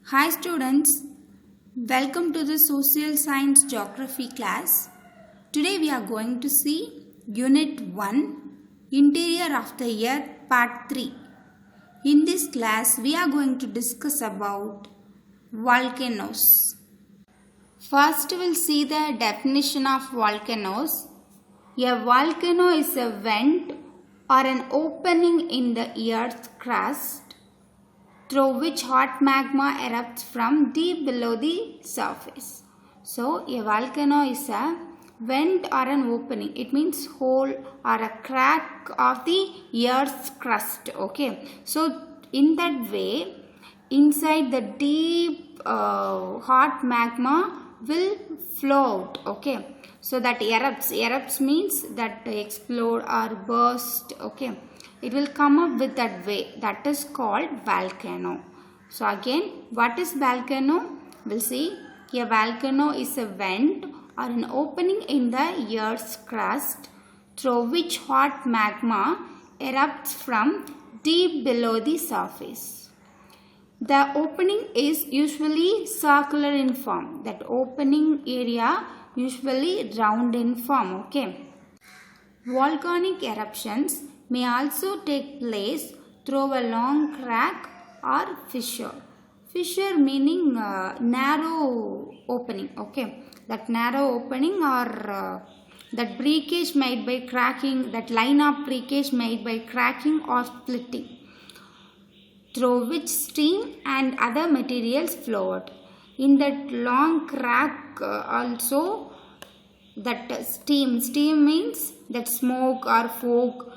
Hi students, welcome to the Social Science Geography class. Today we are going to see Unit 1, Interior of the Earth Part 3. In this class we are going to discuss about volcanoes. First we will see the definition of volcanoes. A volcano is a vent or an opening in the earth's crust through which hot magma erupts from deep below the surface. So, a volcano is a vent or an opening. It means hole or a crack of the earth's crust. Okay. So, in that way, inside the deep hot magma will float. Okay. So, that erupts means that explode or burst. Okay. It will come up with that way. That is called volcano. So again, what is volcano? We'll see. A volcano is a vent or an opening in the earth's crust through which hot magma erupts from deep below the surface. The opening is usually circular in form. That opening area usually round in form. Okay. Volcanic eruptions may also take place through a long crack or fissure. Fissure meaning narrow opening. Okay, that narrow opening or that breakage made by cracking, that line of breakage made by cracking or splitting, through which steam and other materials flow out. In that long crack also that steam means that smoke or fog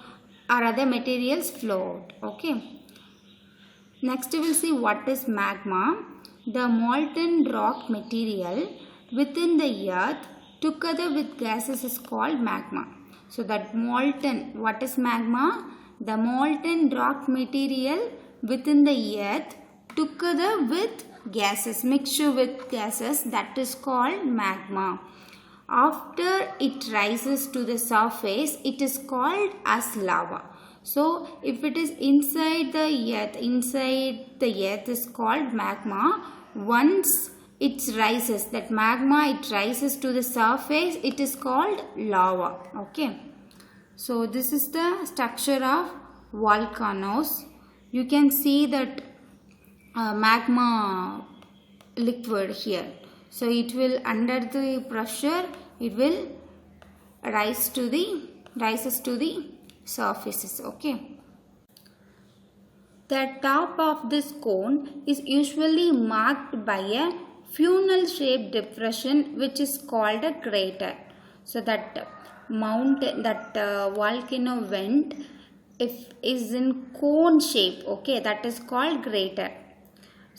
or other materials flow out. Okay. Next we will see what is magma. The molten rock material within the earth together with gases is called magma. So that molten, what is magma? The molten rock material within the earth together with gases, mixture with gases, that is called magma. After it rises to the surface, it is called as lava. So, if it is inside the earth is called magma. Once it rises, that magma, it rises to the surface, it is called lava. Okay. So, this is the structure of volcanoes. You can see that magma liquid here. So it will, under the pressure, it will rises to the surfaces. Okay. The top of this cone is usually marked by a funnel shaped depression which is called a crater. So that mountain, that volcano vent, if is in cone shape, okay, that is called crater.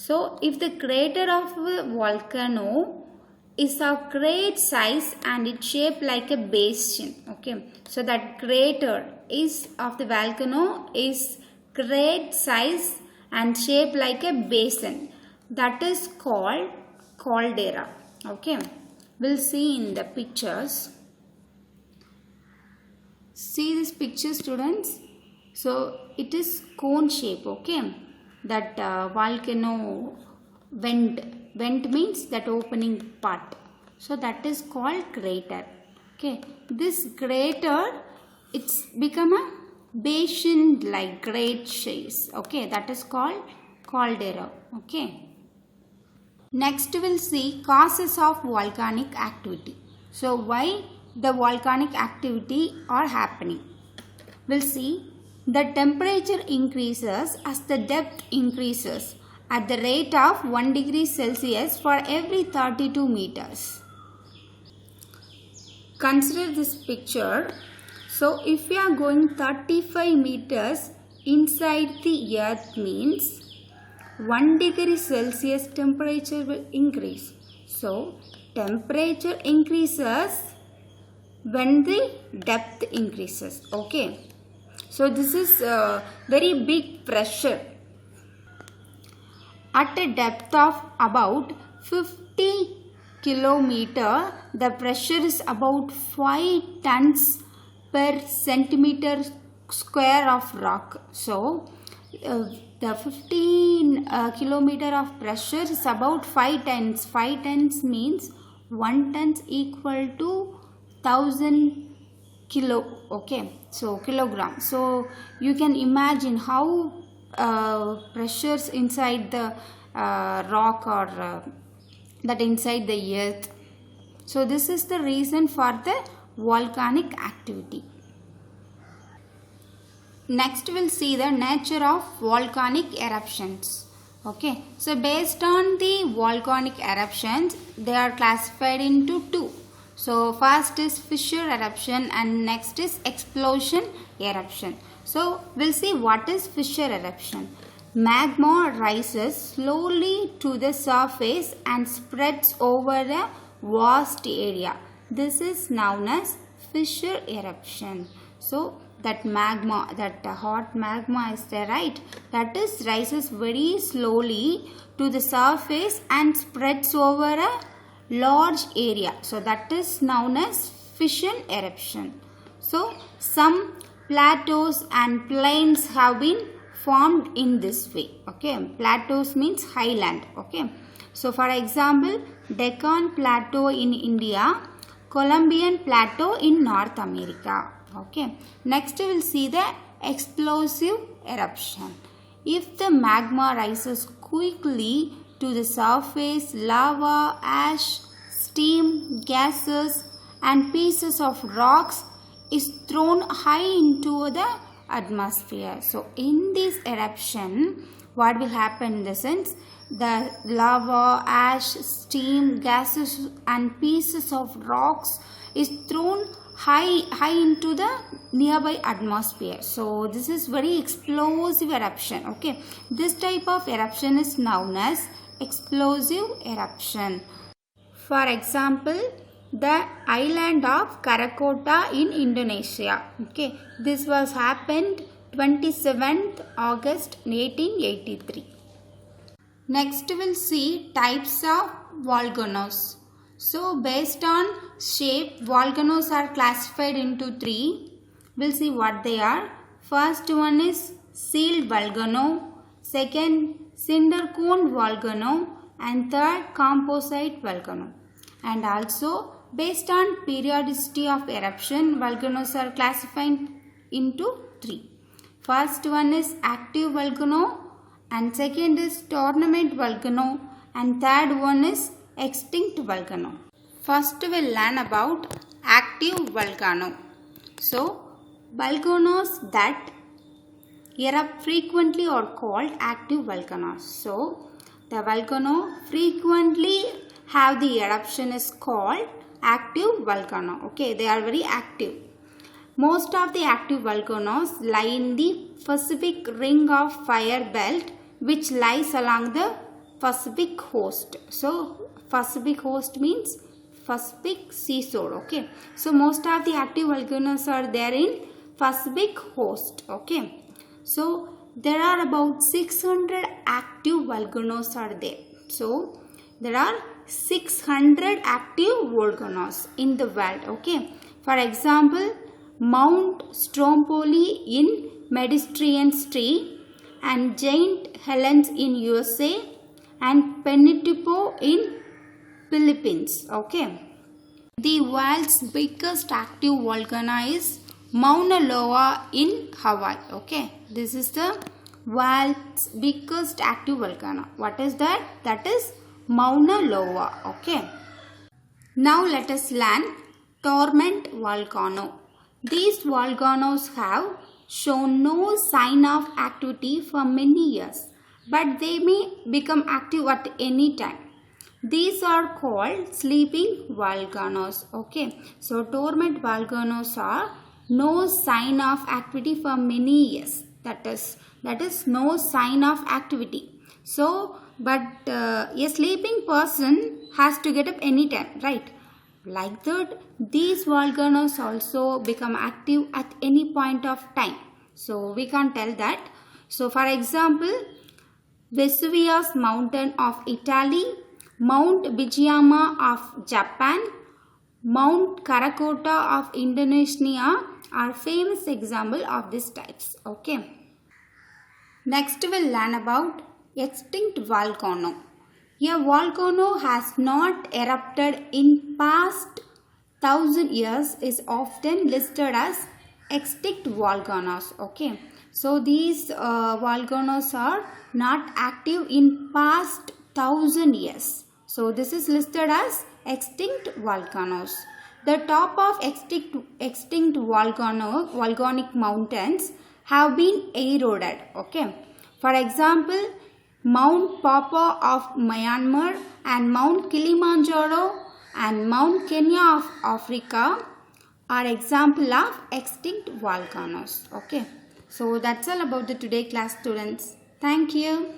So, if the crater of a volcano is of great size and it's shaped like a basin, okay. So, that crater is of the volcano is great size and shaped like a basin. That is called caldera, okay. We'll see in the pictures. See this picture, students. So, it is cone shape, okay. That volcano vent means that opening part. So that is called crater. Okay, this crater, it's become a basin like great size. Okay, that is called caldera. Okay. Next we'll see causes of volcanic activity. So why the volcanic activity are happening? We'll see. The temperature increases as the depth increases at the rate of 1 degree Celsius for every 32 meters. Consider this picture. So, if we are going 35 meters inside the earth means 1 degree Celsius temperature will increase. So, temperature increases when the depth increases. Okay. So this is very big pressure. At a depth of about 50 kilometer, the pressure is about 5 tons per centimeter square of rock. So the 15 kilometer of pressure is about 5 tons. 5 tons means 1 tons equal to 1000 kilo. Okay, so kilogram. So you can imagine how pressures inside the rock or that inside the earth. So this is the reason for the volcanic activity. Next we'll see the nature of volcanic eruptions. Okay, so based on the volcanic eruptions, they are classified into two. So first is fissure eruption and next is explosion eruption. So we'll see what is fissure eruption. Magma rises slowly to the surface and spreads over a vast area. This is known as fissure eruption. So that magma, that hot magma is there, right? That is rises very slowly to the surface and spreads over a large area. So that is known as fissure eruption. So some plateaus and plains have been formed in this way. Okay, plateaus means highland. Okay, so for example, Deccan Plateau in India, Columbian Plateau in North America. Okay, next we will see the explosive eruption. If the magma rises quickly to the surface, lava, ash, steam, gases and pieces of rocks is thrown high into the atmosphere. So in this eruption, what will happen in the sense, the lava, ash, steam, gases and pieces of rocks is thrown high into the nearby atmosphere. So this is very explosive eruption. Okay, this type of eruption is known as explosive eruption. For example, the island of Krakatoa in Indonesia. Okay, this was happened 27th August 1883. Next we'll see types of volcanoes. So based on shape, volcanoes are classified into three. We'll see what they are. First one is sealed volcano, second cinder cone volcano and third composite volcano. And also based on periodicity of eruption, volcanoes are classified into three. First one is active volcano and second is dormant volcano and third one is extinct volcano. First we'll learn about active volcano. So volcanoes that erupt frequently are called active volcanoes. So the volcano frequently have the eruption is called active volcano. Okay, they are very active. Most of the active volcanoes lie in the Pacific Ring of Fire belt, which lies along the Pacific coast. So Pacific coast means Pacific seashore. Okay, so most of the active volcanoes are there in Pacific coast. Okay, so there are about 600 active volcanoes are there. So there are 600 active volcanoes in the world. Okay, for example, Mount Stromboli in Mediterranean Sea and Giant Helens in USA and Pinatubo in Philippines. Okay, the world's biggest active volcano is Mauna Loa in Hawaii. Okay, this is the world's biggest active volcano. What is that? That is Mauna Loa. Okay, now let us learn dormant volcano. These volcanoes have shown no sign of activity for many years, but they may become active at any time. These are called sleeping volcanoes. Okay, so dormant volcanoes are no sign of activity for many years. That is no sign of activity. So, but a sleeping person has to get up anytime, right? Like that, these volcanoes also become active at any point of time. So we can't tell that. So for example, Vesuvius mountain of Italy, Mount Bijiyama of Japan, Mount Krakatoa of Indonesia are famous example of these types. Okay. Next we'll learn about extinct volcano. A volcano has not erupted in past 1000 years is often listed as extinct volcanoes. Okay, so these volcanoes are not active in past 1000 years. So this is listed as extinct volcanoes. The top of extinct volcanic mountains have been eroded. Okay, for example, Mount Papa of Myanmar and Mount Kilimanjaro and Mount Kenya of Africa are example of extinct volcanoes. Okay, so that's all about the today class, students. Thank you.